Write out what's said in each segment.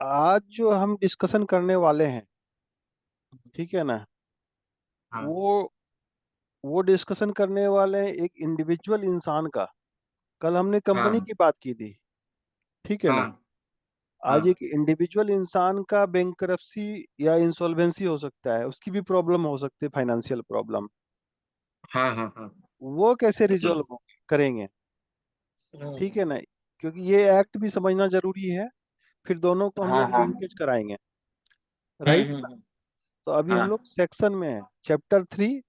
आज जो हम डिस्कशन करने वाले हैं, ठीक है ना, हाँ वो वो डिस्कशन करने वाले हैं एक इंडिविजुअल इंसान का। कल हमने कंपनी हाँ की बात की थी, ठीक है ना। हाँ आज हाँ एक इंडिविजुअल इंसान का बैंकरप्सी या इंसॉल्वेंसी हो सकता है, उसकी भी प्रॉब्लम हो सकती है, फाइनेंशियल प्रॉब्लम। हाँ हाँ हाँ वो कैसे रिजॉल्व करेंगे, ठीक है ना, क्योंकि ये एक्ट भी समझना जरूरी है। फिर दोनों को हम हाँ लोग हाँ लिंकेज कराएंगे, राइट ना। हम्म। तो अभी हम हाँ लोग सेक्शन में हैं, चैप्टर 3।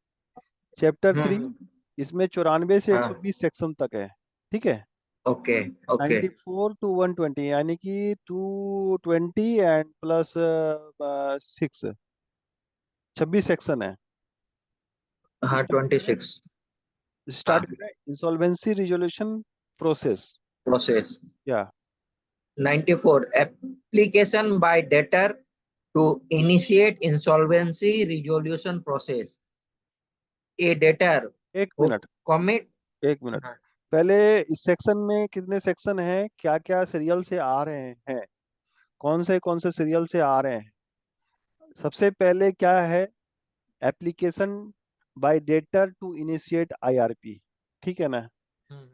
हम्म। इसमें 94 से हाँ 120 सेक्शन तक है, ठीक है। ओके ओके 94 to 120, यानी कि 220 एंड प्लस 6, 26 सेक्शन है। हाँ स्टार्ट 26। स्टार्ट हाँ करें इंसॉल्वेंसी रिजोल्यूशन प्रोसेस। प्रोसेस या 94 application by debtor to initiate insolvency resolution process. A debtor एक who मिनट, commit एक मिनट। हाँ पहले इस सेक्शन में कितने सेक्शन हैं, क्या क्या सीरियल से आ रहे हैं, कौन से सीरियल से आ रहे हैं। सबसे पहले क्या है, application by debtor to initiate IRP, ठीक है ना। हम्म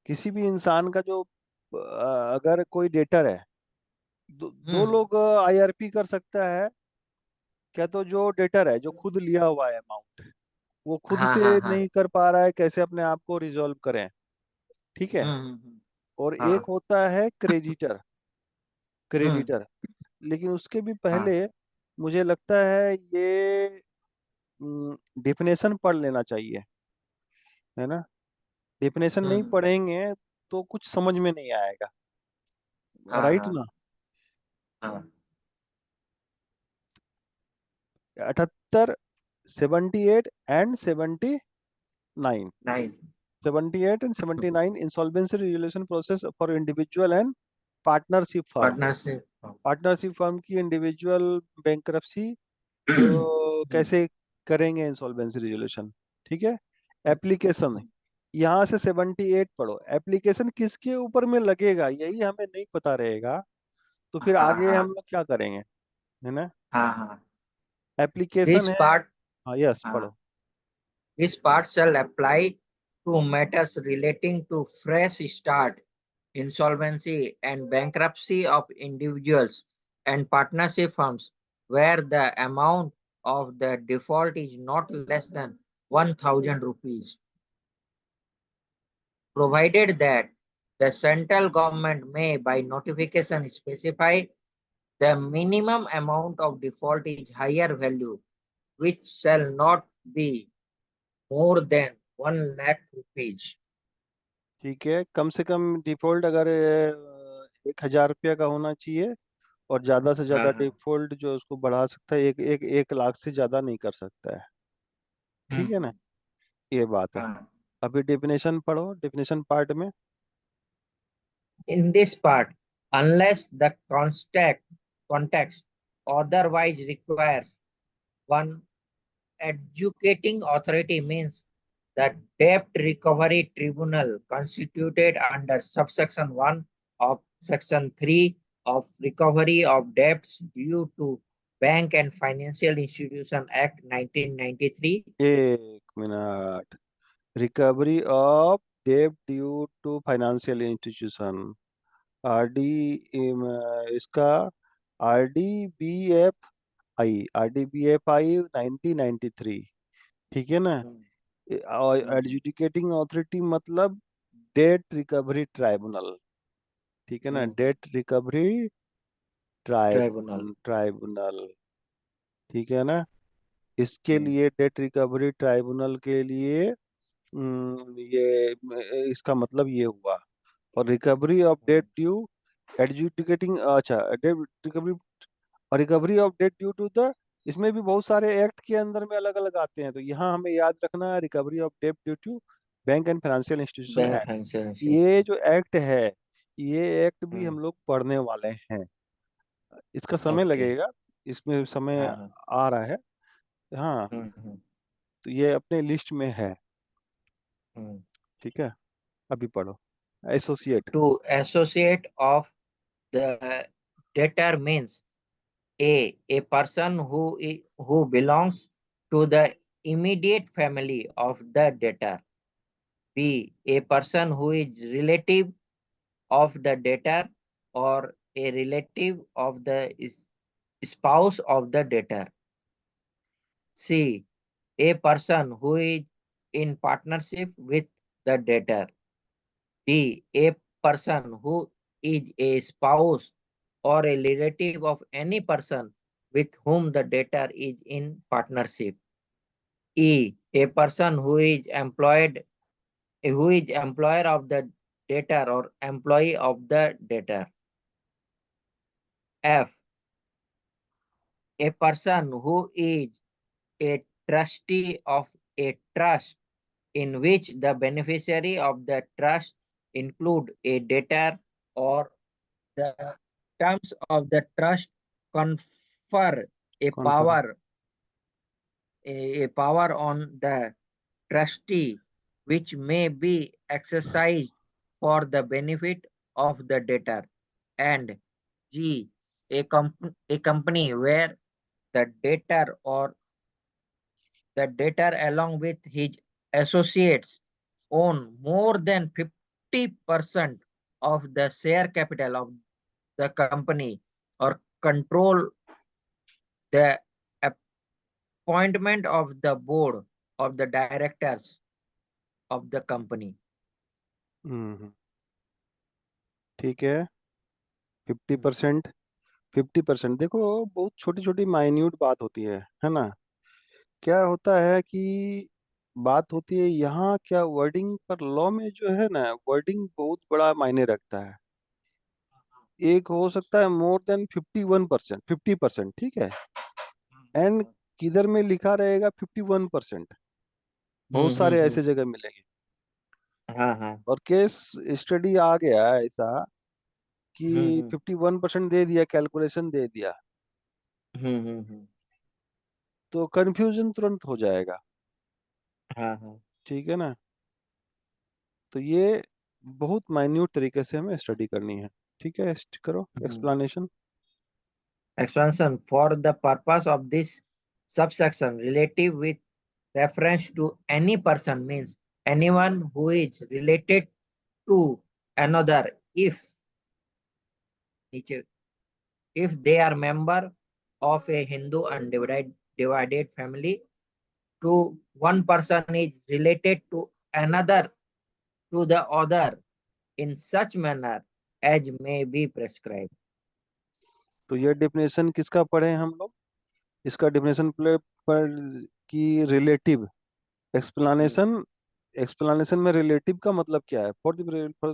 किसी भी इंसान का जो अगर कोई डेटर है, दो हम्म, लोग आईआरपी कर सकता है। क्या तो जो डेटर है, जो खुद लिया हुआ है अमाउंट, वो खुद हाँ से हाँ हाँ नहीं कर पा रहा है, कैसे अपने आप को रिजॉल्व करें, ठीक है। और एक हाँ होता है क्रेडिटर, हम्म क्रेडिटर। लेकिन उसके भी हाँ पहले मुझे लगता है ये डेफिनेशन पढ़ लेना चाहिए, है ना। डेफिनेशन नहीं हम्म पढ़ेंगे तो कुछ समझ में नहीं आएगा, हाँ राइट हाँ ना। हाँ 78, 78 and 79, nine 78 and 79 insolvency resolution process for individual and partnership firm. Partnership partnership firm की इंडिविजुअल बैंकरप्सी जो कैसे करेंगे इंसॉल्वेंसी रेजुलेशन, ठीक है। एप्लीकेशन, यहाँ से 78 पढ़ो। एप्लीकेशन किसके ऊपर में लगेगा यही हमें नहीं पता रहेगा, तो फिर हाँ आगे हम हाँ लोग क्या करेंगे, है ना। हाँ हाँ एप्लीकेशन this है। part हाँ, यस हाँ पढ़ो। this part shall apply to matters relating to fresh start, insolvency, and bankruptcy of individuals and partnership firms where the amount of the default is not less than 1,000 rupees, provided that the central government may by notification specify the minimum amount of default is higher value, which shall not be more than 1 lakh rupees. ठीक है, कम से कम default अगर 1,000 रुपया का होना चाहिए, और ज्यादा से हाँ ज्यादा हाँ डिफॉल्ट जो उसको बढ़ा सकता है, एक लाख से ज्यादा नहीं कर सकता है, ठीक है ना। हम्म ये बात है। हाँ अभी डेफिनेशन पढ़ो, डेफिनेशन पार्ट में। In this part, unless the context otherwise requires, one adjudicating authority means the debt recovery tribunal constituted under subsection 1 of section 3 of Recovery of Debts Due to Bank and Financial Institution Act 1993. एक minute. Recovery of debt due to financial institution, RD, इसका RDBFI 1993, ठीक है ना। Hmm, और hmm, adjudicating authority मतलब debt recovery tribunal, ठीक है ना। Hmm, debt recovery tribunal tribunal, ठीक है ना। इसके हम्म, लिए डेट रिकवरी ट्राइब्यूनल के लिए ये इसका मतलब ये हुआ। और recovery of debt due adjudicating, अच्छा, डेट रिकवरी और recovery of debt due to the, इसमें भी बहुत सारे एक्ट के अंदर में अलग अलग आते हैं, तो यहाँ हमें याद रखना है recovery of debt due to bank and financial institution bank act. Financial ये जो इंस्टीट्यूशन। एक्ट है, ये एक्ट भी हम लोग पढ़ने वाले हैं। इसका समय ओके लगेगा, इसमें समय हाँ हाँ आ रहा है। हाँ, हम्म। तो ये अपने लिस्ट में है, हम्म। ठीक है। अभी पढ़ो associate. To associate of the debtor means a person who belongs to the immediate family of the debtor. B, a person who is relative of the debtor or a relative of the spouse of the debtor. C, a person who is in partnership with the debtor. D, a person who is a spouse or a relative of any person with whom the debtor is in partnership. E, a person who is employer of the debtor or employee of the debtor. F, a person who is a trustee of a trust in which the beneficiary of the trust include a debtor or the terms of the trust confer a कौन कर रहा a power on the trustee which may be exercised for the benefit of the debtor. And G, a company where the debtor or the debtor along with his associates own more than 50% of the share capital of the company or control the appointment of the board of the directors of the company. हम्म। ठीक है। Fifty Hmm. Percent 50%, देखो बहुत छोटी छोटी minute बात होती है ना। क्या होता है कि बात होती है यहाँ क्या वर्डिंग पर, लॉ में जो है ना वर्डिंग बहुत बड़ा मायने रखता है। एक हो सकता है मोर देन 51%, 50%, ठीक है। एंड किधर में लिखा रहेगा 51%, बहुत हम्म हम्म सारे हम्म ऐसे जगह मिलेंगे। हाँ हाँ और केस स्टडी आ गया है ऐसा कि हम्म 51% दे दिया, कैलकुलेशन दे दिया, हम्म तो कंफ्यूजन तुरंत हो जाएगा। हाँ हाँ ठीक है ना। तो ये बहुत माइन्यूट तरीके से हमें स्टडी करनी है। ठीक है, करो हम्म explanation. expansion for the purpose of this subsection relative with reference to any person means anyone who is related to another if they are member of a Hindu undivided divided family to one person is related to another to the other in such manner as may be prescribed. तो ये definition किसका पढ़े हम लोग? इसका definition पर कि relative Hmm. Explanation. Explanation में रिलेटिव का मतलब क्या है? For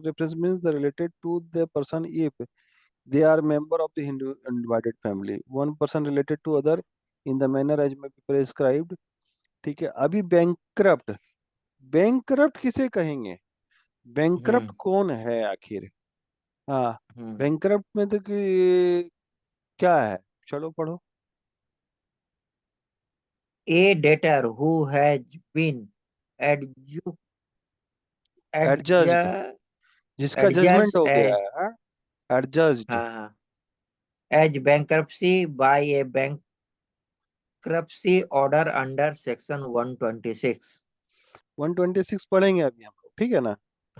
reference means the related to the person if they are member of the Hindu undivided family, one person related to other in the manner as में prescribed. ठीक है। अभी bankrupt, bankrupt किसे कहेंगे? Bankrupt Hmm. कौन है आखिर? हाँ, Hmm. बैंकरप्ट में तो क्या है? चलो पढ़ो। A debtor who has been adju- एडजस्ड, adjudged जिसका जजमेंट adjudged हो गया है, एडजस्ड। हाँ, as bankruptcy by a bankruptcy order under section 126. 126 पढ़ेंगे अभी हम लोग, ठीक है ना।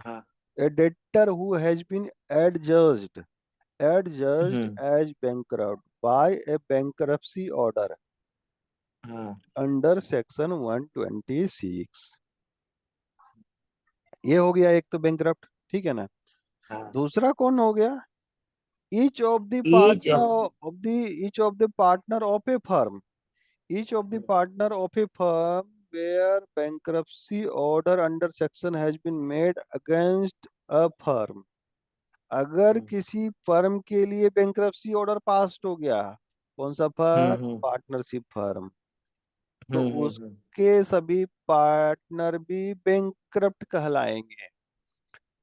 हाँ A debtor who has been adjudged, adjudged hmm as bankrupt by a bankruptcy order हाँ under section 126। ये हो गया एक तो बैंकरप्ट, ठीक है ना। हाँ दूसरा कौन हो गया? each of the each partner of of the each of the partner of a firm, each of the partner of a firm where bankruptcy order under section has been made against a firm। अगर हम्म किसी firm के लिए bankruptcy order pass हो गया, कौन सा firm? हम्म partnership firm, तो हम्म हम्म हम्म उसके सभी पार्टनर भी बैंक्रप्ट कहलाएंगे।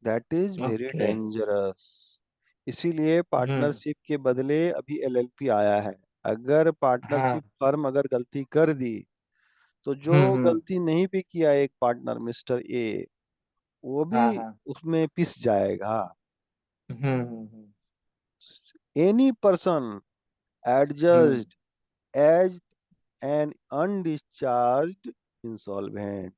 That is very okay dangerous. इसीलिए हम्म पार्टनरशिप के बदले अभी एलएलपी आया है। अगर हाँ पार्टनरशिप फर्म अगर गलती कर दी, तो जो हम्म गलती नहीं भी किया एक पार्टनर मिस्टर ए, वो भी हाँ हाँ उसमें पिस जाएगा। हम्म हम्म हम्म Any person hmm adjudged as an undischarged insolvent,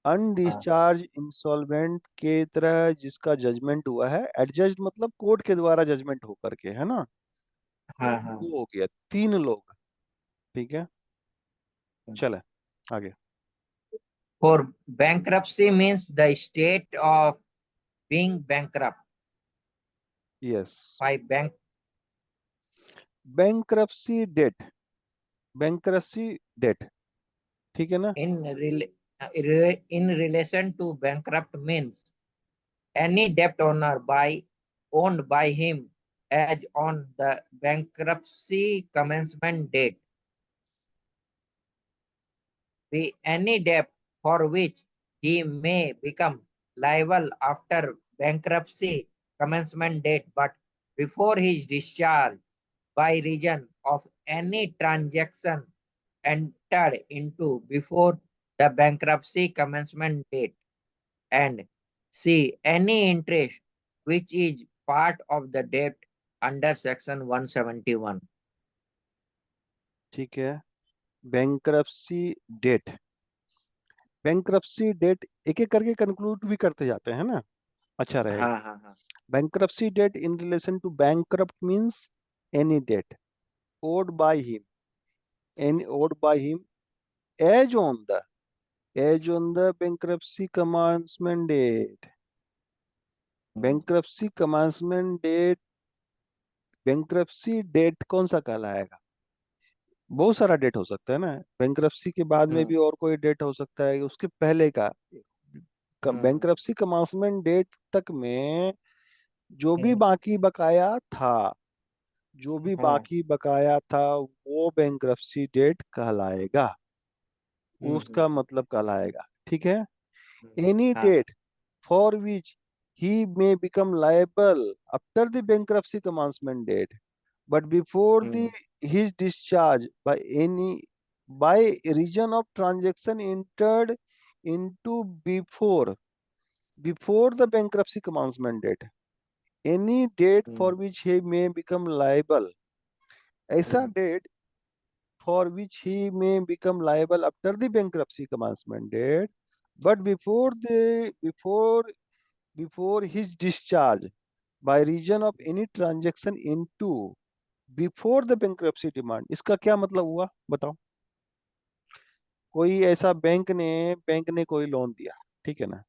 हाँ अनडिस्चार्ज इंसॉल्वेंट के तरह जिसका जजमेंट हुआ है, एडजस्ट मतलब कोर्ट के द्वारा जजमेंट होकर के, है ना। हाँ हाँ। वो हो गया 3 लोग। ठीक है, चले आगे। For bankruptcy means the state of being bankrupt yes. by bank bankruptcy debt, bankruptcy debt, ठीक है ना। in in relation to bankrupt means any debt owner by owned by him as on the bankruptcy commencement date be any debt for which he may become liable after bankruptcy commencement date but before his discharge by reason of any transaction entered into before the bankruptcy commencement date, and C. Any interest which is part of the debt under Section 171. ठीक है, bankruptcy debt, bankruptcy date एक एक करके conclude भी करते जाते हैं ना, अच्छा रहेगा। हाँ हाँ हाँ। Bankruptcy debt in relation to bankrupt means any debt owed by him, any owed by him as on the, as on the bankruptcy commencement date, hmm bankruptcy commencement date, bankruptcy debt कौन सा कहलाएगा? बहुत सारा date हो सकता है ना, bankruptcy के बाद में भी हम्म और कोई डेट हो सकता है, उसके पहले का हम्म बैंक्रप्सी commencement डेट तक में जो भी हम्म, बाकी बकाया था, जो भी हाँ। बाकी बकाया था वो बैंक्रप्सी डेट कहलाएगा, हम्म। उसका मतलब कहलाएगा। ठीक है, हम्म, एनी हाँ। Debt for which he may become liable after the bankruptcy commencement date, but before the hmm his discharge by any, by reason of transaction entered into before the bankruptcy commencement date, any date for hmm which he may become liable, ऐसा हम्म date for which he may become liable after the bankruptcy commencement date, but before his discharge by reason of any transaction into before the bankruptcy demand, इसका क्या मतलब हुआ बताओ। कोई ऐसा bank ने कोई लोन दिया, ठीक है ना।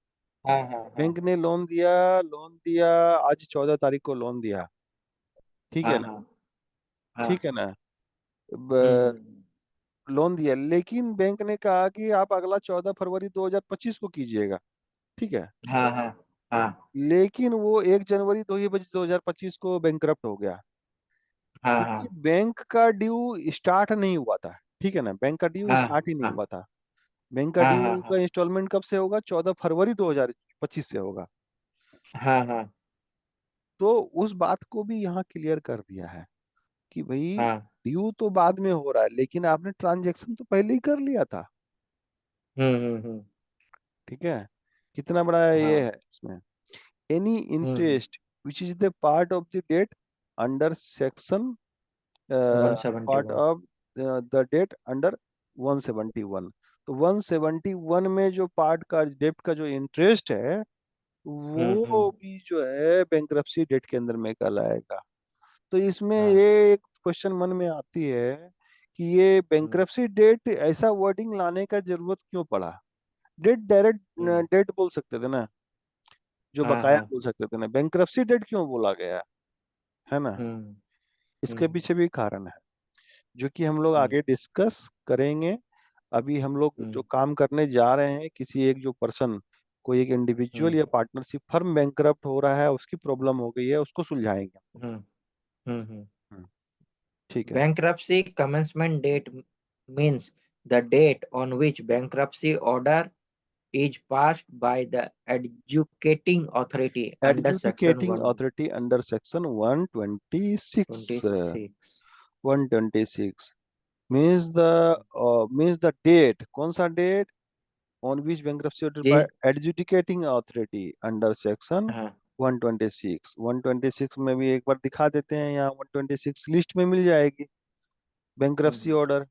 हाँ हाँ हाँ बैंक ने लोन दिया आज 14 तारीख को लोन दिया, ठीक है हाँ ना। हाँ हाँ। ठीक है ना, ब- हम्म लोन दिया, लेकिन बैंक ने कहा कि आप अगला 14 फरवरी 2025 को कीजिएगा, ठीक है। हाँ हाँ हाँ लेकिन वो 1 जनवरी 2025 को बैंकरप्ट हो गया, हाँ क्योंकि हाँ बैंक का ड्यू स्टार्ट नहीं हुआ था, ठीक है ना, बैंक का ड्यू हाँ स्टार्ट ही नहीं हाँ हुआ था। बैंक का हाँ हाँ ड्यू का हाँ इंस्टॉलमेंट कब से होगा? 14 फरवरी 2025 से होगा। हाँ हाँ तो उस बात को भी यहाँ क्लियर कर दिया है कि भाई हाँ। ड्यू तो बाद में हो रहा है, लेकिन आपने ट्रांजेक्शन तो पहले ही कर लिया था। हम्म। ठीक है, कितना बड़ा ये हाँ। है इसमें, any hmm. Interest which is the part of the debt under section, 171। Part of the debt under 171। तो 171 में जो पार्ट का डेट का जो इंटरेस्ट है वो हम्म। भी जो है बैंक्रप्सी डेट के अंदर में कहलाएगा। तो इसमें हाँ। ये एक क्वेश्चन मन में आती है कि ये हम्म बैंक्रप्सी डेट ऐसा वर्डिंग लाने का जरूरत क्यों पड़ा? डेट डायरेक्ट हम्म, डेट बोल सकते थे ना, जो हाँ बकाया हाँ। बोल सकते थे ना, बैंक्रप्सी डेट क्यों बोला गया, है ना। हम्म इसके हम्म पीछे भी कारण है जो कि हम लोग हम्म आगे डिस्कस करेंगे। अभी हम लोग जो हम्म काम करने जा रहे हैं, किसी एक जो पर्सन, कोई एक इंडिविजुअल हम्म या पार्टनरशिप फर्म बैंकरप्ट हो रहा है, उसकी प्रॉब्लम हो गई है, उसको सुलझाएंगे। हम्म हम्म। हम्म, ठीक है। Bankruptcy commencement date means the date on which bankruptcy order is passed by the adjudicating authority under Section adjudicating authority under section 126, 126. 126 means the, means the debt, कौन सा debt? On which bankruptcy order by जी। Adjudicating authority under section हाँ 126 में भी एक बार दिखा देते हैं, यहाँ 126 लिस्ट में मिल जाएगी बैंक्रप्सी हम्म, ऑर्डर।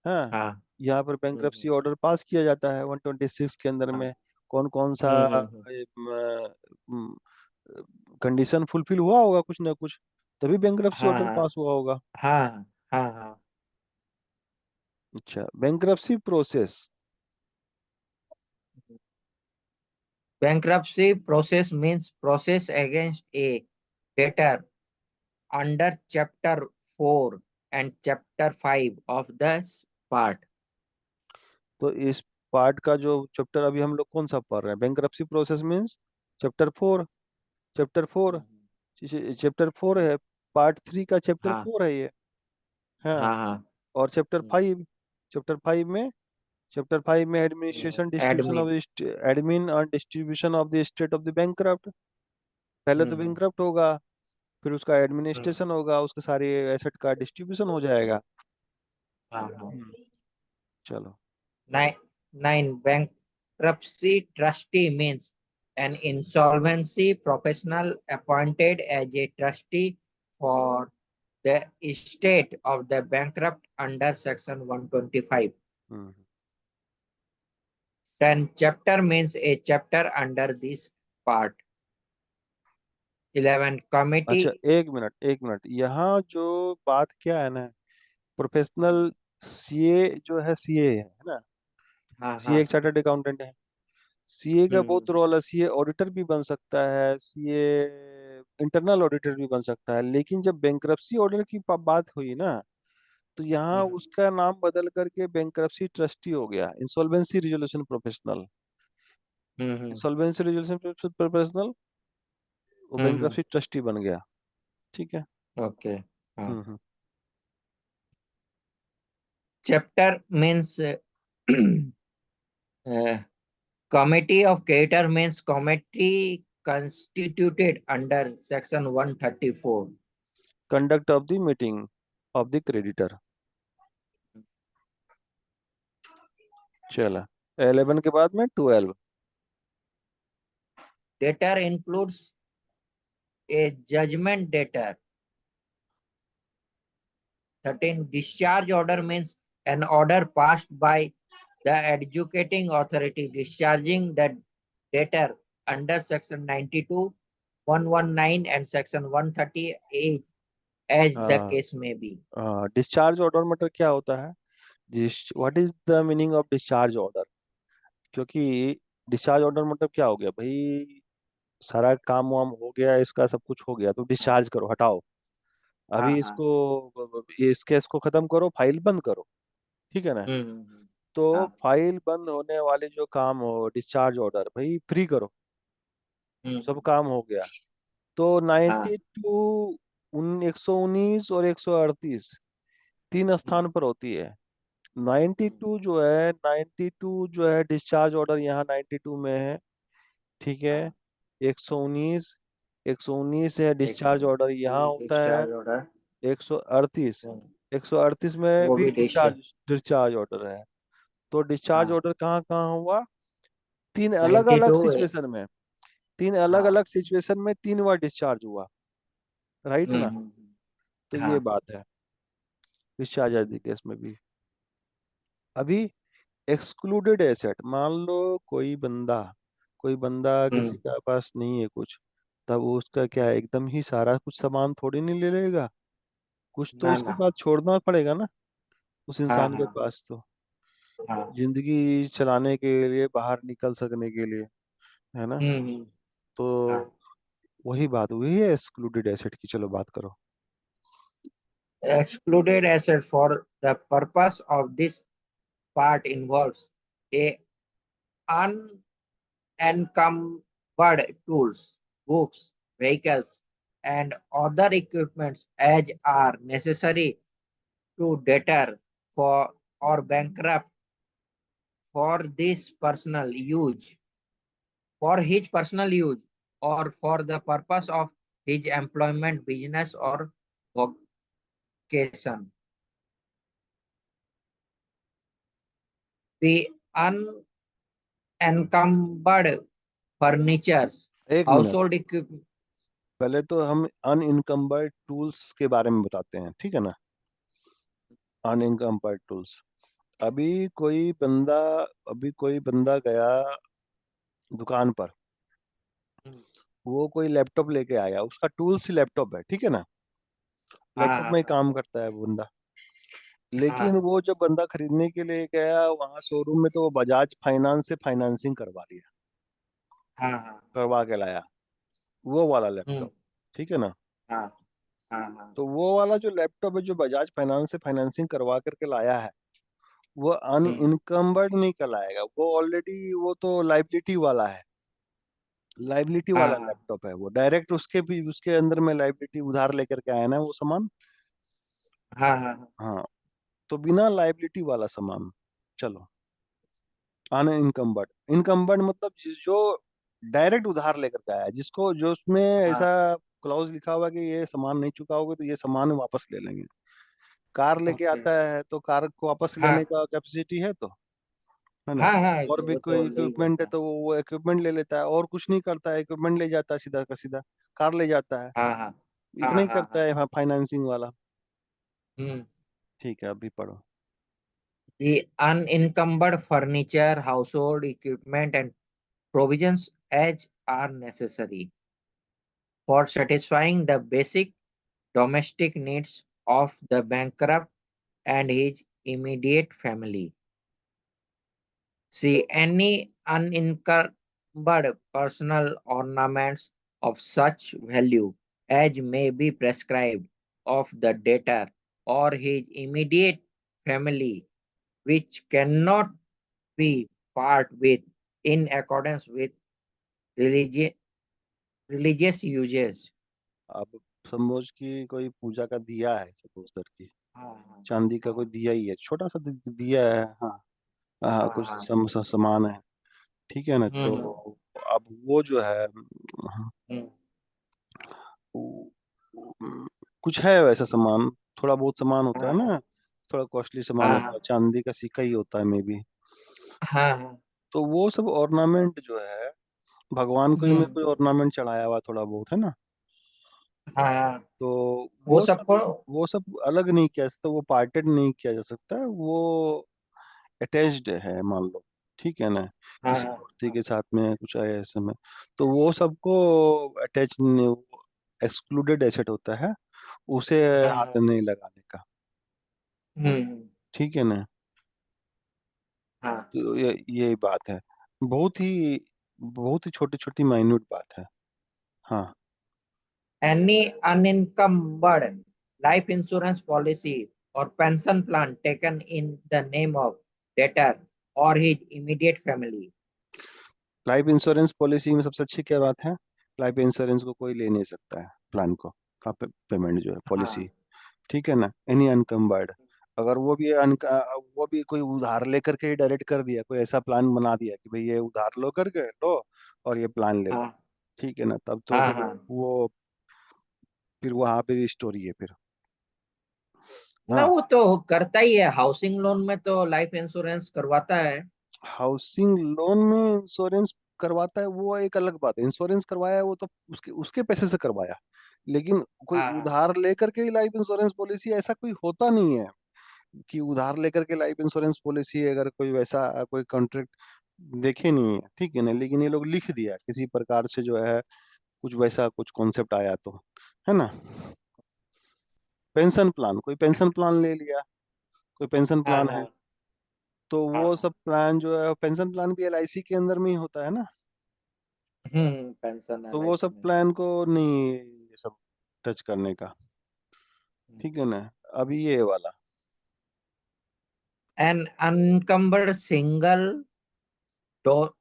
हाँ, हाँ। यहाँ पर बैंक्रप्सी ऑर्डर पास किया जाता है 126 के अंदर हाँ। में। कौन कौन सा हम्म। कंडीशन फुलफिल हुआ होगा कुछ ना कुछ, तभी बैंक्रप्सी हाँ ऑर्डर हाँ पास हुआ होगा। हाँ हाँ हाँ। अच्छा, bankruptcy process. Bankruptcy process means process against a debtor under Chapter 4 and Chapter 5 of the part. तो इस पार्ट का जो चैप्टर अभी हम लोग कौन सा पढ़ रहे हैं, bankruptcy process means chapter 4। Chapter 4, chapter 4 है, पार्ट 3 का चैप्टर हाँ 4 है ये। हाँ, हाँ हाँ। और चैप्टर 5 में administration distribution admin. Of admin और distribution of the state of the bankrupt. पहले तो हम्म बैंक्रप्ट होगा, फिर उसका हम्म, एडमिनिस्ट्रेशन होगा, उसके सारे एसेट का डिस्ट्रीब्यूशन हो जाएगा। हाँ हाँ। हम्म, चलो। Nine, nine. Bankruptcy trustee means an insolvency professional appointed as a trustee for the estate of the bankrupt under Section 125. Hmm, 10. Chapter means a chapter under this part. 11. अच्छा, Committee. एक minute एक minute, यहाँ जो बात क्या है ना, professional CA जो है, सीए है ना, हाँ सीए हाँ। एक चार्टर्ड अकाउंटेंट है। सीए का बहुत हम्म रोल है, सीए ऑडिटर भी बन सकता है, सीए इंटरनल ऑडिटर भी बन सकता है, लेकिन जब बैंक्रप्सी ऑर्डर की बात हुई ना, तो यहाँ हम्म उसका नाम बदल करके बैंक्रप्सी ट्रस्टी हो गया, इंसॉल्वेंसी रिजोल्यूशन प्रोफेशनल। हम्म। इंसॉल्वेंसी रिजोल्यूशन प्रोफेशनल, वो हम्म। बैंक्रप्सी ट्रस्टी बन गया। ठीक है। ओके। हाँ। हम्म। Chapter means committee of creditor means committee constituted under Section 134. Conduct of the meeting of the creditor. चला, 11 के बाद में 12। Debtor includes a judgment debtor. 13. Discharge order means an order passed by the adjudicating authority discharging the debtor under Section 92, 119 and Section 138 as the हाँ, case may be. Discharge order मतलब क्या होता है, what is the meaning of discharge order? क्योंकि discharge order मतलब क्या हो गया भाई, सारा काम वाम हो गया, इसका सब कुछ हो गया, तो हाँ डिस्चार्ज करो, हटाओ, हाँ अभी हाँ। इसको, ये इस केस को खत्म करो, फाइल बंद करो। ठीक है ना? तो हाँ। फाइल बंद होने वाले जो काम हो, डिस्चार्ज ऑर्डर भाई फ्री करो, सब हम्म। काम हो गया। तो हाँ। 92, 119 और 138 तीन स्थान पर होती है। 92 जो है, 92 जो है डिस्चार्ज ऑर्डर, यहाँ 92 में है। ठीक है। हाँ। 119 है एक डिस्चार्ज ऑर्डर, यहाँ होता है। Discharge order. 138, 138 में वो भी भी डिस्चार्ज। डिस्चार्ज डिस्चार्ज ऑर्डर है। तो डिस्चार्ज हाँ। ऑर्डर कहाँ कहाँ हुआ? तीन अलग अलग 92 है। सिचुएशन में, तीन अलग हाँ। अलग सिचुएशन में 3 बार डिस्चार्ज हुआ। राइट ना? तो ये हाँ। बात है डिस्चार्ज आदि केस में भी। अभी एक्सक्लूडेड एसेट, मान लो कोई बंदा किसी हम्म। का पास नहीं है कुछ, तब वो उसका क्या है, एकदम ही सारा कुछ सामान थोड़ी नहीं ले लेगा, कुछ तो ना उसके ना। पास छोड़ना पड़ेगा ना, उस हाँ इंसान के हाँ पास तो, हाँ। जिंदगी चलाने के लिए, बाहर निकल सकने के लिए, है ना? हम्म। तो हाँ। वही बात हुई है एक्सक्लूडेड एसेट की, चलो बात करो। Excluded asset for the purpose of this part involves a unencumbered tools, books, vehicles, and other equipments as are necessary to debtor for or bankrupt for this personal use, for his personal use, or for the purpose of his employment, business, or vocation. The unencumbered furnitures एक minute, household equipment. पहले तो हम unencumbered tools के बारे में बताते हैं, ठीक है ना। Unencumbered tools. अभी कोई बंदा अभी कोई बंदा गया दुकान पर, वो कोई लैपटॉप लेके आया, उसका टूल्स ही लैपटॉप है, ठीक है ना। हाँ लैपटॉप हाँ में ही हाँ काम करता है वो बंदा। लेकिन हाँ वो जब बंदा खरीदने के लिए गया वहां शोरूम में, तो वो बजाज फाइनेंस से फाइनेंसिंग करवा लिया, हाँ हाँ। करवा के लाया वो वाला हम्म। लैपटॉप, ठीक है ना। हाँ हाँ हाँ तो वो वाला जो लैपटॉप है जो बजाज फाइनेंस से फाइनेंसिंग करवा करके लाया है, वो हम्म। अनइनकम्बर्ड नहीं कहलाएगा, वो ऑलरेडी वो तो लाइबिलिटी वाला है। लाइबिलिटी हाँ वाला हाँ लैपटॉप है वो, डायरेक्ट उसके भी उसके अंदर में लाइबिलिटी उधार लेकर के आया ना वो सामान। हाँ हाँ हाँ हाँ, तो बिना लाइबिलिटी वाला सामान, चलो, अनइनकम्बर्ड। इनकम्बर्ड मतलब जो डायरेक्ट उधार लेकर के आया है, जिसको जो उसमें ऐसा हाँ। क्लॉज लिखा हुआ है कि ये सामान नहीं चुकाओगे तो ये सामान वापस ले लेंगे। कार लेके ओके। आता है तो कार को वापस लेने हाँ का कैपेसिटी है, तो है ना। हाँ हाँ, और भी वो तो कोई ले ही इक्विपमेंट है लेता है। तो वो इक्विपमेंट ले लेता है, और कुछ नहीं करता है, इक्विपमेंट ले जाता है सीधा का सीधा, कार ले जाता है। हाँ हाँ इतना हाँ ही हाँ करता हाँ। है फाइनेंसिंग वाला। हम्म। ठीक है, अभी पढ़ो। The unencumbered furniture, household equipment, and provisions as are necessary for satisfying the basic domestic needs of the bankrupt and his immediate family. See, any unencumbered personal ornaments of such value as may be prescribed of the debtor or his immediate family, which cannot be part with in accordance with religious religious uses. अब समझ कि कोई पूजा का दिया है, suppose that की हाँ हाँ चांदी का कोई हाँ दिया ही है, छोटा सा दिया है, हाँ। हाँ, हाँ कुछ हाँ। सामान है, ठीक है ना। तो हम्म अब वो जो है, हम्म। वो- कुछ है वैसा सामान, थोड़ा बहुत सामान होता हाँ है हाँ ना, थोड़ा कॉस्टली सामान हाँ होता है, हाँ चांदी का सिक्का ही होता है मे बी। हाँ हाँ। तो वो सब ऑर्नामेंट जो है, भगवान को ही में हम्म। कोई ऑर्नामेंट चढ़ाया हुआ थोड़ा बहुत है ना। हाँ हाँ। तो वो वो सब सबको। वो सब अलग नहीं किया जा सकता, वो पार्टेड नहीं किया जा सकता, वो अटैच्ड है मान लो, ठीक है ना। हाँ किसी हाँ मूर्ति के साथ में कुछ है ऐसे में, तो वो सबको अटैच, एक्सक्लूडेड एसेट होता है, उसे हाँ हाथ हाँ। नहीं लगाने का, हम्म। ठीक है ना। हाँ। तो ये बात है, बहुत ही छोटी छोटी माइन्यूट बात है। हाँ। Any unencumbered life insurance policy or pension plan taken in the name of debtor or his immediate family. Life insurance policy में सबसे अच्छी क्या बात है, लाइफ इंश्योरेंस को कोई ले नहीं सकता है, प्लान को का पेमेंट जो है पॉलिसी, हाँ ठीक है ना। एनी अनकम्बर्ड, अगर वो भी वो भी कोई उधार लेकर के ही डायरेक्ट कर दिया, कोई ऐसा प्लान बना दिया कि भाई ये उधार लो करके लो और ये प्लान ले लो, हाँ ठीक है ना, तब तो हाँ फिर हाँ। वो, फिर वहां पे स्टोरी है फिर। ना हाँ, वो तो करता ही है, हाउसिंग लोन में तो लाइफ इंश्योरेंस करवाता है। हाउसिंग लोन में इंश्योरेंस करवाता है वो एक अलग बात है, इंश्योरेंस करवाया है वो तो उसके उसके पैसे से करवाया। लेकिन कोई हाँ हाँ उधार लेकर के ही लाइफ इंश्योरेंस पॉलिसी, ऐसा कोई होता नहीं है कि उधार लेकर के लाइफ इंश्योरेंस पॉलिसी, अगर कोई वैसा कोई कॉन्ट्रैक्ट देखे नहीं है, ठीक है ना। लेकिन ये लोग लिख दिया किसी प्रकार से जो है, कुछ वैसा कुछ कॉन्सेप्ट आया तो, है ना। पेंशन प्लान, कोई पेंशन प्लान ले लिया, कोई पेंशन हाँ प्लान है, हाँ तो हाँ वो हाँ। सब प्लान जो है, पेंशन प्लान भी एलआईसी के अंदर में ही होता है ना। पेंशन तो वो एलआईसी सब में। प्लान को नहीं, ये सब टच करने का, ठीक है ना। अभी ये वाला, An unencumbered single do-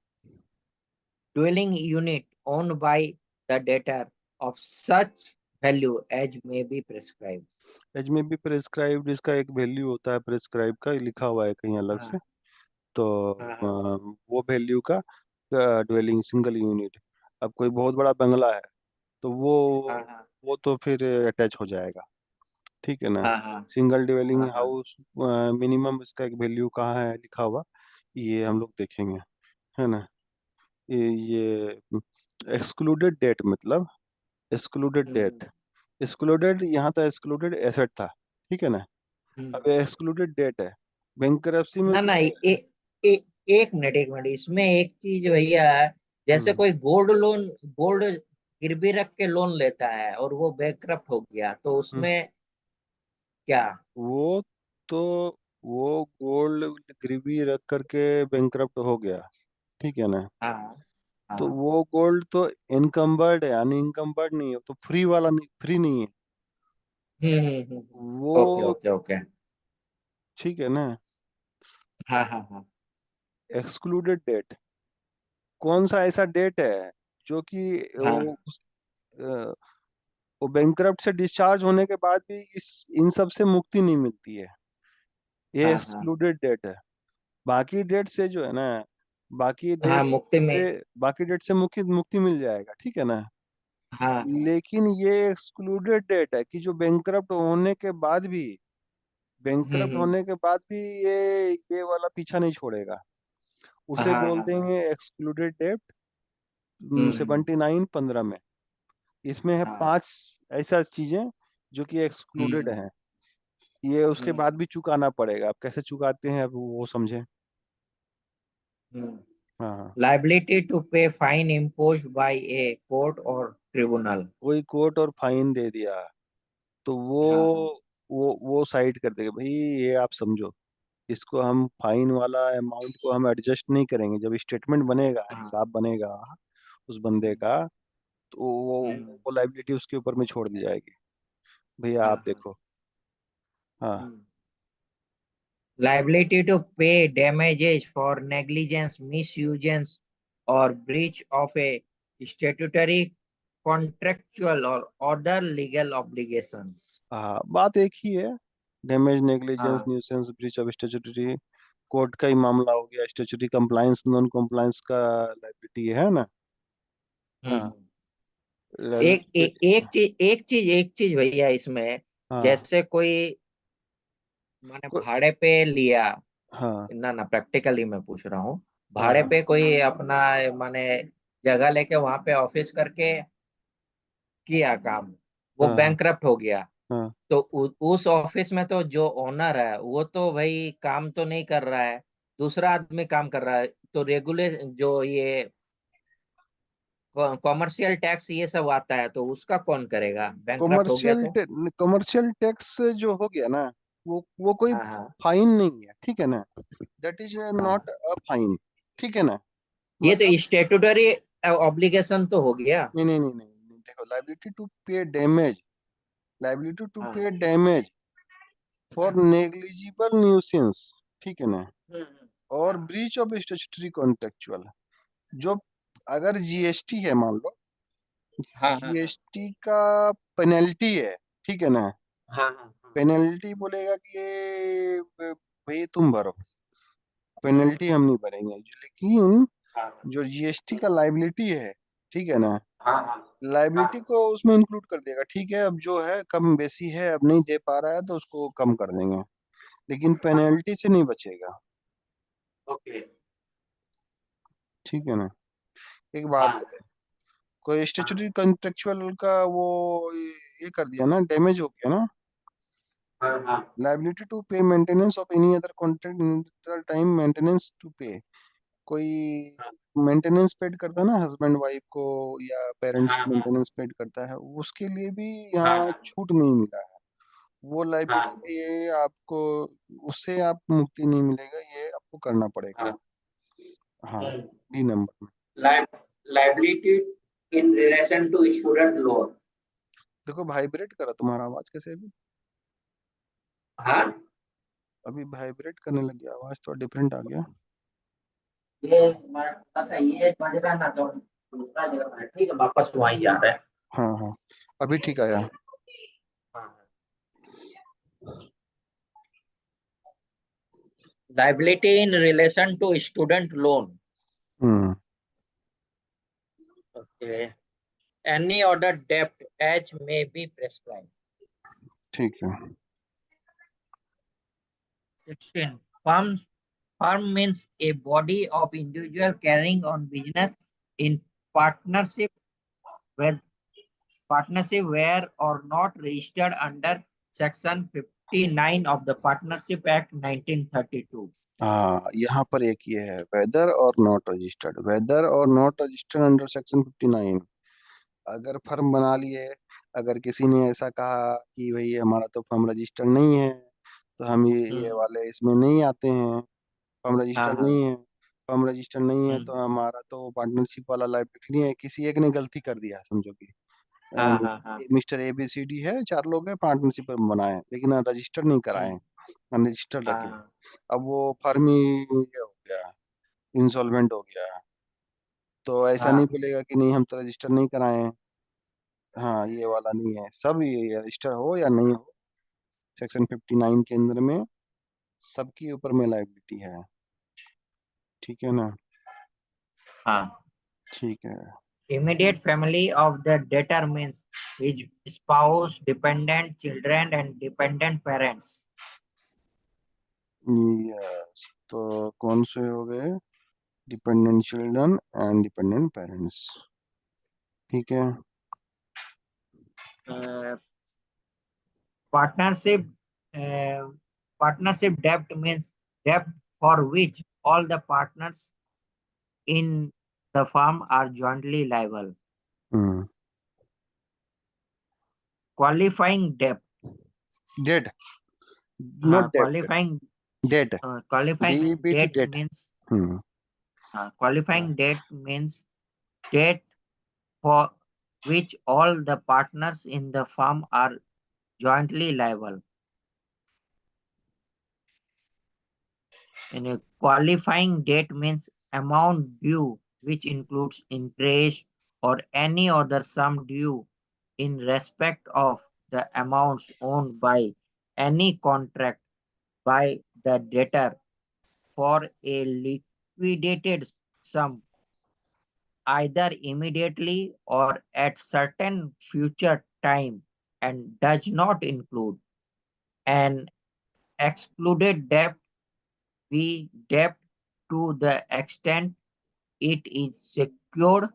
dwelling unit owned by the debtor of such value as may be prescribed. As में भी प्रेस्क्राइब्ड, इसका एक वैल्यू होता है प्रेस्क्राइब का, ये लिखा हुआ है कहीं अलग से। हाँ तो हाँ हाँ वो वैल्यू का ड्वेलिंग सिंगल यूनिट, अब कोई बहुत बड़ा बंगला है तो हाँ हाँ वो तो फिर अटैच हो जाएगा, ठीक है ना। हाँ हाँ सिंगल ड्वेलिंग हाँ हाँ हाउस मिनिमम इसका एक वैल्यू कहाँ है लिखा हुआ, ये हम लोग देखेंगे, है ना। ये एक्सक्लूडेड डेट मतलब एक्सक्लूडेड हम्म डेट, एक्सक्लूडेड यहाँ था, एक्सक्लूडेड एसेट था, ठीक है ना। हम्म। अब एक्सक्लूडेड डेट है, बैंकरप्सी में ना भी ना एक मिनट इसमें एक चीज भैया है। जैसे हम्म कोई गोल्ड गिरवी रख के लोन लेता है और वो बैंकरप्ट हो गया तो हम्म, उसमें क्या? वो तो वो गोल्ड गिरवी रख करके बैंकरप्ट हो गया, ठीक है ना। हाँ तो हाँ। वो गोल्ड तो इनकम्बर्ड है, यानी इनकम्बर्ड नहीं है, तो फ्री वाला नहीं, फ्री नहीं है ओके वो, ओके ओके। ठीक है ना। हाँ हाँ हाँ एक्सक्लूडेड डेट कौन सा ऐसा डेट है जो कि हाँ अ, वो बैंकरप्ट से डिस्चार्ज होने के बाद भी इस इन सब से मुक्ति नहीं मिलती है, ये हाँ हाँ एक्सक्लूडेड डेट है। बाकी डेट से जो है ना, बाकी हाँ डेट मुक्ति में। से बाकी डेट से मुक्ति मुक्ति मिल जाएगा, ठीक है ना। हाँ हाँ। लेकिन ये एक्सक्लूडेड डेट है कि जो बैंकरप्ट हम्म। होने के बाद भी ये वाला पीछा नहीं छोड़ेगा, हाँ उसे हाँ बोल हाँ। देंगे एक्सक्लूडेड डेट। हम्म। 79 15 में इसमें है हाँ। 5 ऐसा चीजें जो कि एक्सक्लूडेड हम्म हैं, ये उसके हम्म बाद भी चुकाना पड़ेगा। अब कैसे चुकाते हैं, अब वो समझे। हम्म। हाँ हाँ। Liability to pay fine imposed by a court or tribunal. कोई कोर्ट और फाइन दे दिया तो हाँ हाँ वो साइड कर देगा, भाई ये आप समझो, इसको हम फाइन वाला अमाउंट को हम एडजस्ट नहीं करेंगे, जब स्टेटमेंट बनेगा, हाँ। हिसाब बनेगा उस बंदे हम्म का, तो हम्म वो लाइबिलिटी उसके ऊपर में छोड़ दी जाएगी, भैया हाँ आप हाँ। देखो। हाँ हम्म। Liability to pay damages for negligence, misuse, or breach of a statutory, contractual, or other legal obligations. हाँ, बात एक ही है, डैमेज, नेग्लिजेंस, हाँ। Nuisance, breach of statutory, court का ही मामला हो गया, स्टैट्यूटरी कंप्लायंस, नॉन कंप्लायंस का लाइबिलिटी है ना। हाँ, हम्म। लाइबिलिटी। एक चीज भैया इसमें। हाँ जैसे कोई माने को- भाड़े पे लिया। हाँ ना ना प्रैक्टिकली मैं पूछ रहा हूँ। हाँ भाड़े हाँ पे कोई अपना माने जगह लेके वहां पे ऑफिस करके किया काम। वो हाँ बैंकरप्ट हो गया। हाँ। तो उस ऑफिस में तो जो ओनर है वो तो भाई काम तो नहीं कर रहा है। दूसरा आदमी काम कर रहा है। तो रेगुले जो ये कॉमर्शियल टैक्स ये सब आता है तो उसका कौन करेगा बैंकरप्ट हो गया कॉमर्शियल तो? कॉमर्शियल टैक्स जो हो गया ना, वो कोई हाँ हाँ फाइन नहीं है, ठीक है ना। दैट इज नॉट हाँ। अ फाइन, ठीक है ना। ये तो मतलब स्टेटूटरी ऑब्लिगेशन तो हो गया। नहीं नहीं नहीं नहीं नहीं, देखो, लाइबिलिटी टू पे डैमेज, लाइबिलिटी टू हाँ। पे डैमेज फॉर नेग्लिजिबल न्यूसेंस, ठीक है ना, और हाँ ब्रीच ऑफ स्टैट्यूटरी कॉन्ट्रेक्चुअल, जो अगर जीएसटी है मान लो, हाँ हाँ हाँ जीएसटी का पेनल्टी है, ठीक है ना। हाँ हाँ हाँ। पेनल्टी बोलेगा कि ये भाई तुम भरो, हम्म, पेनल्टी हम नहीं भरेंगे, लेकिन हाँ जो जीएसटी का लाइबिलिटी है, ठीक है ना, हाँ हाँ लाइबिलिटी हाँ। को उसमें इंक्लूड कर देगा, ठीक है, अब जो है कम बेसी है, अब नहीं दे पा रहा है तो उसको कम कर देंगे, लेकिन हाँ पेनल्टी से नहीं बचेगा, ओके। ठीक है ना। एक बात हाँ बताए, कोई हाँ स्टेचुटरी कॉन्ट्रेक्चुअल का वो ये कर दिया ना, डैमेज हो गया ना, हाँ हाँ liability to pay maintenance of any other contract in time, maintenance to pay, कोई मेंटेनेंस पेड करता है ना हस्बैंड वाइफ को, या पेरेंट्स हाँ हाँ मेंटेनेंस पेड करता है, उसके लिए भी हाँ यहाँ हाँ छूट नहीं मिला है, वो हाँ लाइबिलिटी ये आपको, उससे आप मुक्ति नहीं मिलेगा, ये आपको करना पड़ेगा। हाँ। हाँ, डी नंबर में। Liability in relation to student loan. देखो वाइब्रेट करा तुम्हारा आवाज कैसे अभी, हाँ। अभी वाइब्रेट करने लग गया, आवाज तो डिफरेंट आ गया। ये थोड़ा सा ये बज रहा ना तो दूसरा जगह है। ठीक है वापस वहीं जा रहा है। हाँ हाँ, अभी ठीक आया। हाँ। Liability in relation to student loan. Hmm, Okay. Any other debt as may be prescribed. ठीक है। 16. Firm means a body of individual carrying on business in partnership with partnership were or not registered under Section 59 of the Partnership Act 1932. हाँ, यहाँ पर एक ये है, weather और not registered, weather और नॉट रजिस्टर्ड अंडर सेक्शन 59। अगर firm बना लिए, अगर किसी ने ऐसा कहा कि भाई हमारा तो फर्म रजिस्टर्ड नहीं है, तो हम ये हम्म। वाले इसमें नहीं आते हैं, फर्म हाँ रजिस्टर्ड हाँ। नहीं है। फर्म रजिस्टर्ड नहीं है तो हम्म। हमारा तो पार्टनरशिप वाला लाइबिलिटी नहीं है। किसी एक ने गलती कर दिया, समझो कि हाँ हाँ हाँ। मिस्टर ABCD है, चार लोग हैं, पार्टनरशिप पर बनाए हैं, लेकिन रजिस्टर नहीं कराए हम्म। हैं, अनरजिस्टर्ड रखे। हाँ अब वो फर्म ही ये हो गया, इंसॉल्वेंट हो गया, तो ऐसा नहीं हाँ बोलेगा कि नहीं हम तो रजिस्टर नहीं कराए हैं। हाँ, ये वाला नहीं है, सब ये रजिस्टर हो या नहीं हो, सेक्शन 59 के अंदर में सबके ऊपर में लाइबिलिटी है। ठीक है ना? हाँ। ठीक है। Immediate family of the debtor means his spouse, dependent children, and dependent parents. Yes, तो कौन से हो गए? Dependent children and dependent parents. ठीक है। Uh, partnership uh, partnership debt means debt for which all the partners in the firm are jointly liable. हम्म। Qualifying debt. Debt, not डेप्ट, Qualifying debt, debt DBT debt. means hmm. qualifying debt means debt for which all the partners in the firm are jointly liable. And a qualifying debt means amount due, which includes interest or any other sum due in respect of the amounts owned by any contract by the debtor for a liquidated sum either immediately or at certain future time and does not include an excluded debt be debt to the extent it is secured.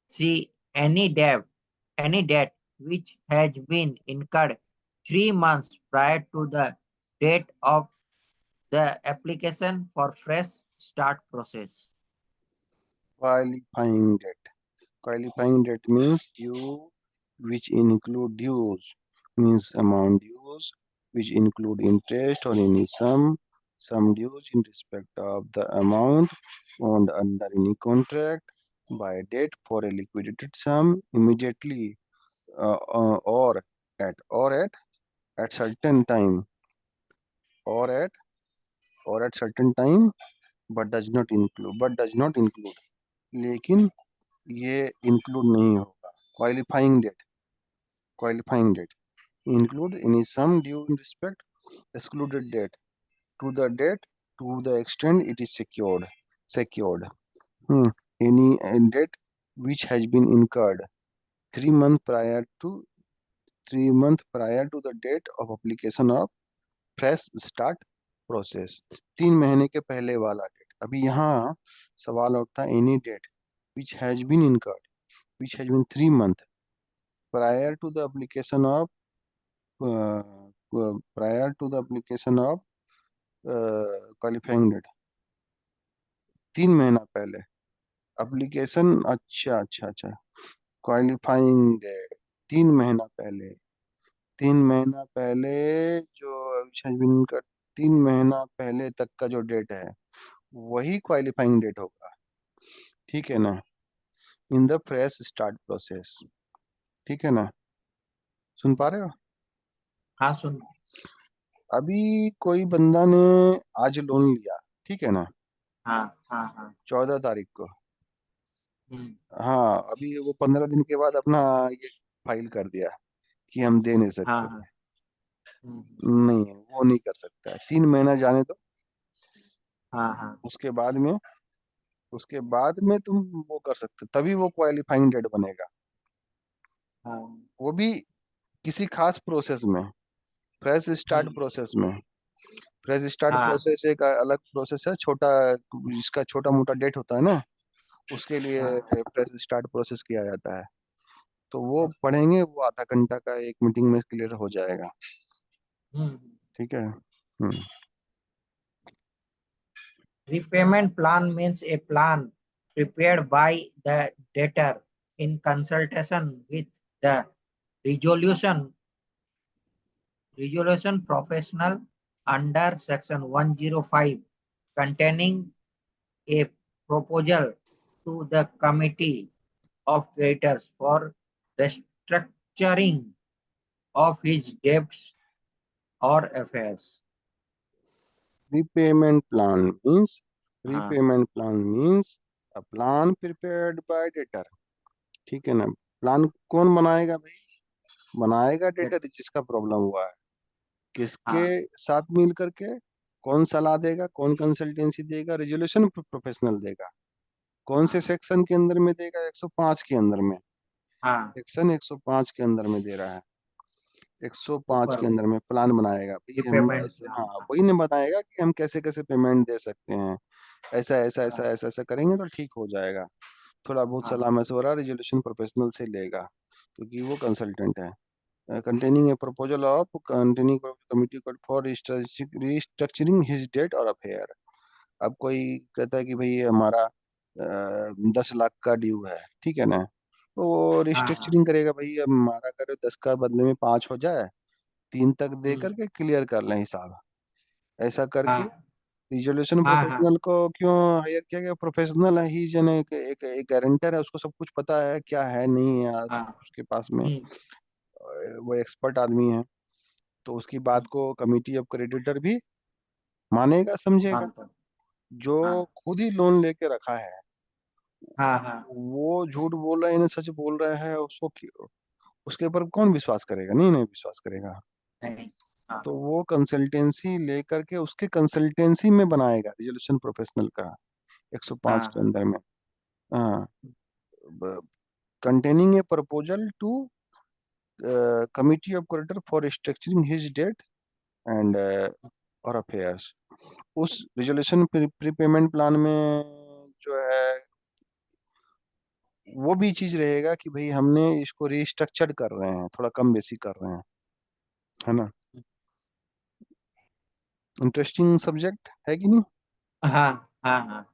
See any debt which has been incurred 3 months prior to the date of the application for fresh start process. Qualifying debt, qualifying debt means due which include dues, means amount dues which include interest or any sum dues in respect of the amount owned under any contract by date for a liquidated sum immediately, or at certain time, or at certain time, but does not include, लेकिन ये include नहीं होगा। Qualifying debt, qualifying debt include any sum due in respect excluded debt to the extent it is secured. Hmm. Any debt which has been incurred 3 months prior to the date of application of fresh start process। 3 महीने के पहले वाला date. अभी यहाँ सवाल उठता है, any debt which has been incurred, which has been 3 months prior to the application of uh, prior to the application of qualifying debt. 3 महीना पहले एप्लीकेशन, अच्छा अच्छा अच्छा, क्वालिफाइंग डेट 3 महीना पहले, 3 महीना पहले जो बिन का 3 महीना पहले तक का जो डेट है वही क्वालिफाइंग डेट होगा। ठीक है ना? In the fresh start process. ठीक है ना? सुन पा रहे हो? हाँ सुन। अभी कोई बंदा ने आज लोन लिया, ठीक है ना, हाँ हाँ हाँ। 14 तारीख को। हम्म। हाँ, अभी वो 15 दिन के बाद अपना ये फाइल कर दिया कि हम दे नहीं हाँ सकते। हाँ। हम्म। नहीं, वो नहीं कर सकता है, 3 महीना जाने दो। हाँ हाँ उसके बाद में उसके बाद में तुम वो कर सकते, तभी वो क्वालिफाइंग डेट बनेगा। हाँ। वो भी किसी खास प्रोसेस में, फ्रेश स्टार्ट हम्म। प्रोसेस में। फ्रेश स्टार्ट हाँ प्रोसेस एक अलग प्रोसेस है, छोटा, जिसका छोटा मोटा डेट होता है ना, उसके लिए हाँ। प्रेस स्टार्ट प्रोसेस किया जाता है। तो वो पढ़ेंगे, वो आधा घंटा का एक मीटिंग में क्लियर हो जाएगा। हम्म। ठीक है। Repayment plan means a plan prepared by the debtor in consultation with the resolution resolution professional under section 105, containing a proposal to the committee of creditors for restructuring of his debts or affairs. Repayment plan means, हाँ। Repayment plan means a plan prepared by debtor. ठीक है ना। Plan कौन बनाएगा भाई? बनाएगा debtor जिसका problem हुआ है। किसके हाँ। साथ मिल करके? कौन सलाह देगा, कौन कंसल्टेंसी देगा? रेजोल्यूशन प्रोफेशनल देगा। कौन से हाँ। सेक्शन के अंदर में देगा? 105 के अंदर में। हाँ। सेक्शन 105 के अंदर में दे रहा है। 105 ऊपर के अंदर में प्लान बनाएगा भाई, हम रिपेमेंट ऐसे, हाँ, प्लान। वही ने बताएगा कि हम कैसे कैसे पेमेंट दे सकते हैं। ऐसा ऐसा ऐसा हाँ। ऐसा ऐसा करेंगे तो ठीक हो जाएगा। थोड़ा बहुत हाँ। सलाह मशवरा रेजोल्यूशन प्रोफेशनल से लेगा, क्योंकि वो कंसल्टेंट है। Containing a proposal of containing committee for restructuring his debt और अफेयर। अब कोई कहता है कि भाई ये हमारा 10 लाख का ड्यू है, ठीक है ना। तो वो हाँ। हाँ। रिस्ट्रक्चरिंग करेगा भाई, अब हमारा करे 10 का बदले में 5 हो जाए, 3 तक दे हम्म। करके क्लियर कर लें हिसाब। ऐसा करके हाँ। रिजोल्यूशन हाँ। हाँ। प्रोफेशनल को क्यों हायर किया गया? प्रोफेशनल है ही, जन एक गारंटर है, उसको सब कुछ पता है क्या है नहीं है हाँ। उसके पास में। हम्म। वो एक्सपर्ट आदमी है, तो उसकी बात हम्म। को कमिटी ऑफ क्रेडिटर भी मानेगा समझेगा। मानता हूँ। जो हाँ। खुद ही लोन लेके रखा है, हाँ। हाँ। वो झूठ बोल रहा है, इन्हें सच बोल रहा है, उसको उसके ऊपर कौन विश्वास करेगा? नहीं, नहीं विश्वास करेगा। नहीं। हाँ। तो वो कंसल्टेंसी लेकर के उसके कंसल्टेंसी में बनाएगा रिजोल्यूशन प्रोफेशनल का, 105 हाँ। के हाँ। अंदर में। हाँ। containing a proposal to committee of creditor for structuring his debt and और अफेयर्स। उस रिजोल्यूशन प्रीपेमेंट प्लान में जो है, वो भी चीज रहेगा कि भाई हमने इसको रिस्ट्रक्चर्ड कर रहे हैं, थोड़ा कम बेसी कर रहे हैं, है ना। इंटरेस्टिंग सब्जेक्ट है कि नहीं? हाँ। हाँ। हाँ। हम्म।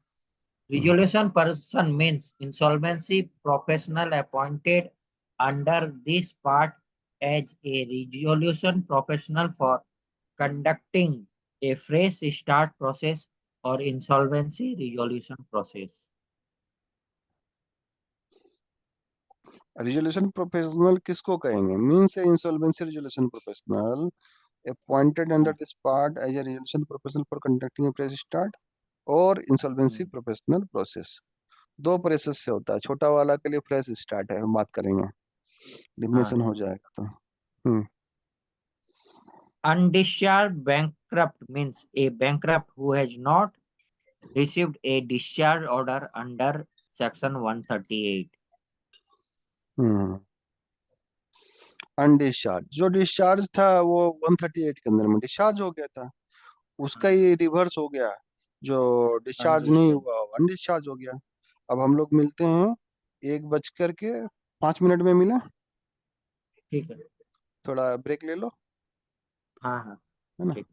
Resolution person means insolvency professional appointed under this part as a resolution professional for conducting a fresh start process or insolvency resolution process. Resolution professional किसको कहेंगे? Means insolvency resolution professional appointed under हाँ। this part as a resolution professional for conducting a fresh start और insolvency hmm. Professional process. दो process से होता है। छोटा वाला के लिए फ्रेश स्टार्ट है, हम बात करेंगे, डिफिनेशन हाँ। हो जाएगा तो। हम्म। Undischarged bankrupt means a bankrupt who has not received a discharge order under section 138. Hmm. Undischarged, जो डिस्चार्ज था वो 138 के अंदर में डिस्चार्ज हो गया था, उसका ये रिवर्स हो गया। जो डिस्चार्ज नहीं Undischarged. हुआ अनडिस्चार्ज हो गया। अब हम लोग मिलते हैं 1:05 में मिले। ठीक है। थोड़ा ब्रेक ले लो, हाँ। हाँ। है ना। ठीक।